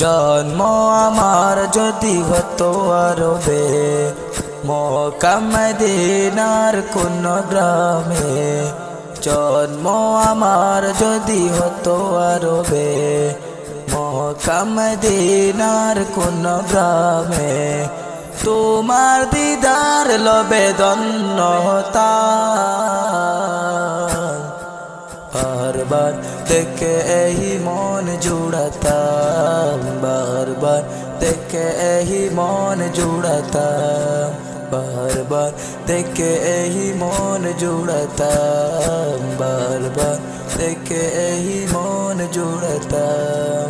জন্ম আমার যদি হতো আরবে, মক্কা মদিনার কোন গ্রামে। জন্ম আমার যদি হতো আরবে, মক্কা মদিনার কোন গ্রামে। তোমার দিদার লবে ধন্য হতাম, বারবার দেখে এই মন জুড়াতাম, বারবার দেখে এই মন জুড়াতাম, বারবার দেখে এই মন জুড়াতাম, বারবার দেখে এই মন জুড়াতাম।